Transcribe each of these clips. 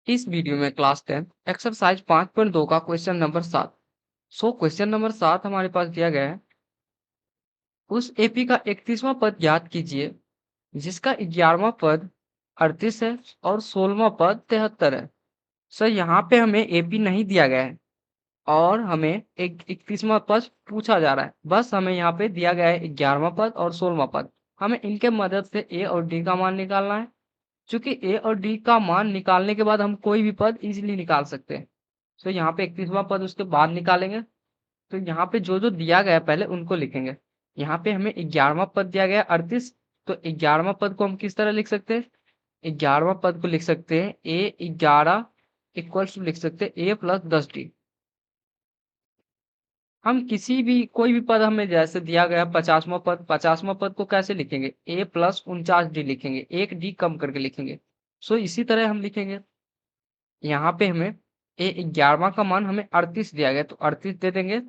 इस वीडियो में class 10 exercise 5.2 का क्वेश्चन नंबर 7। क्वेश्चन नंबर 7 हमारे पास दिया गया है। उस एपी का 31वां पद ज्ञात कीजिए जिसका 11वां पद 38 है और 16वां पद 73 है। सर यहाँ पे हमें एपी नहीं दिया गया है और हमें एक 31वां पद पूछा जा रहा है। बस हमें यहाँ पे दिया गया है 11वां पद और 16वां पद। हमें इनके मदद से ए और डी का मान निकालना है। चूंकि ए और डी का मान निकालने के बाद हम कोई भी पद इजीली निकाल सकते हैं। तो यहाँ पे 31वां पद उसके बाद निकालेंगे। तो यहाँ पे जो जो दिया गया है पहले उनको लिखेंगे। यहाँ पे हमें 11वां पद दिया गया है 38। तो 11वां पद को हम किस तरह लिख सकते हैं? 11वां पद को लिख सकते हैं A11 इक्वल्स टू लिख सकते हैं A+10D। हम किसी भी कोई भी पद हमें जैसे दिया गया 50वां पद को कैसे लिखेंगे? A+49D लिखेंगे, एक डी कम करके लिखेंगे। इसी तरह हम लिखेंगे। यहाँ पे हमें A11वां का मान हमें 38 दिया गया तो 38 दे देंगे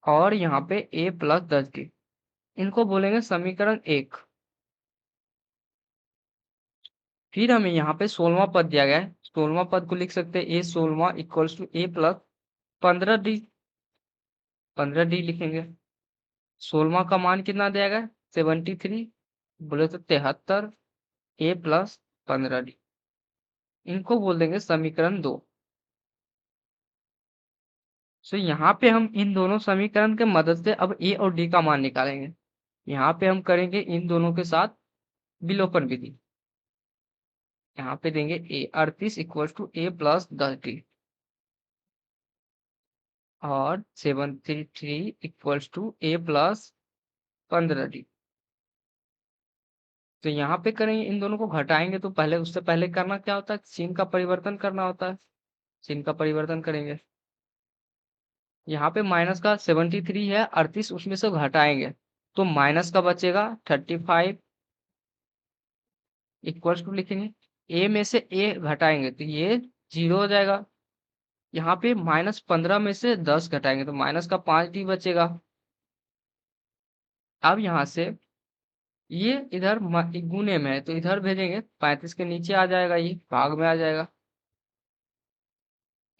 और यहाँ पे A+10D इनको बोलेंगे समीकरण 1। फिर हमें यहाँ पे 16वां पद दिया गया है। 16वां पद को लिख सकते हैं A16 equals to A+15D। 15D लिखेंगे। 16वां का मान कितना दिया गया? 73 बोले तो 73 A+15D इनको बोल देंगे समीकरण 2। यहाँ पे हम इन दोनों समीकरण के मदद से अब ए और डी का मान निकालेंगे। यहाँ पे हम करेंगे इन दोनों के साथ विलोपन विधि। यहाँ पे देंगे ए 38 इक्वल टू A+10D और 733 इक्वल्स टू A+15D। तो यहाँ पे करेंगे इन दोनों को घटाएंगे तो पहले उससे पहले करना क्या होता है? चिन्ह का परिवर्तन करना होता है। चिन्ह का परिवर्तन करेंगे। यहाँ पे माइनस का 73 है 38 उसमें से घटाएंगे तो माइनस का बचेगा 35 इक्वल्स टू लिखेंगे। ए में से ए घटाएंगे तो ये 0 हो जाएगा। यहाँ पे -15 में से 10 घटाएंगे तो माइनस का 5D बचेगा। अब यहाँ से ये इधर गुने में है तो इधर भेजेंगे 35 के नीचे आ जाएगा, ये भाग में आ जाएगा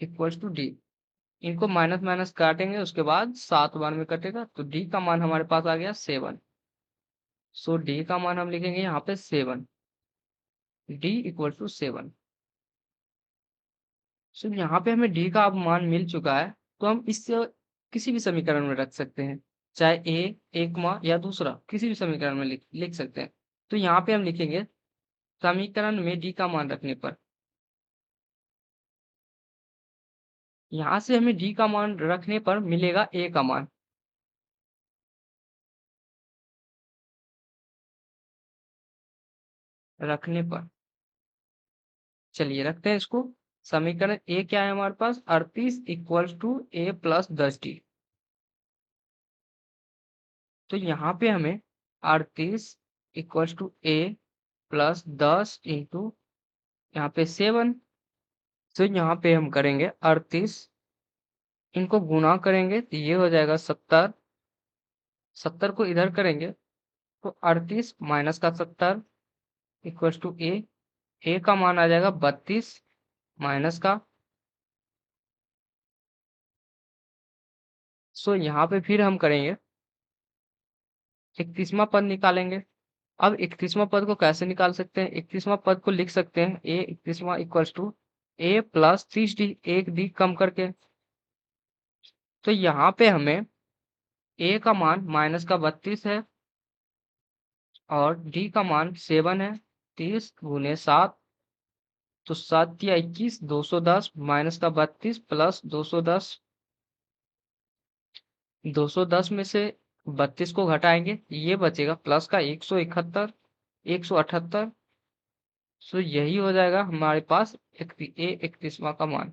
इक्वल्स टू डी। इनको माइनस माइनस काटेंगे उसके बाद 7 बार में कटेगा तो डी का मान हमारे पास आ गया 7। डी का मान हम लिखेंगे यहाँ पे 7। D equal to 7। यहाँ पे हमें डी का अब मान मिल चुका है तो हम इससे किसी भी समीकरण में रख सकते हैं, चाहे ए एक मा या दूसरा किसी भी समीकरण में लिख सकते हैं। तो यहाँ पे हम लिखेंगे समीकरण में डी का मान रखने पर, यहाँ से हमें डी का मान रखने पर मिलेगा ए का मान। रखने पर चलिए रखते हैं इसको। समीकरण ए क्या है हमारे पास? 38 इक्वल्स टू A+10D। तो यहाँ पे हमें 38 इक्वल्स टू A+10 इंटू यहाँ पे 7। तो यहाँ पे हम करेंगे 38 इनको गुणा करेंगे तो ये हो जाएगा 70। 70 को इधर करेंगे तो 38 माइनस का 70 इक्वल्स टू ए का मान आ जाएगा 32 माइनस का। यहाँ पे फिर हम करेंगे 31वां पद निकालेंगे। अब 31वां पद को कैसे निकाल सकते हैं? 31वां पद को लिख सकते हैं ए 31वां इक्वल्स टू A+30D, एक डी कम करके। तो यहाँ पे हमें ए का मान माइनस का 32 है और डी का मान 7 है। 30 गुने 7 तो 7 या 21 210 माइनस का 32 प्लस 210। 210 में से 32 को घटाएंगे ये बचेगा प्लस का 171 178। यही हो जाएगा हमारे पास ए 31वां का मान।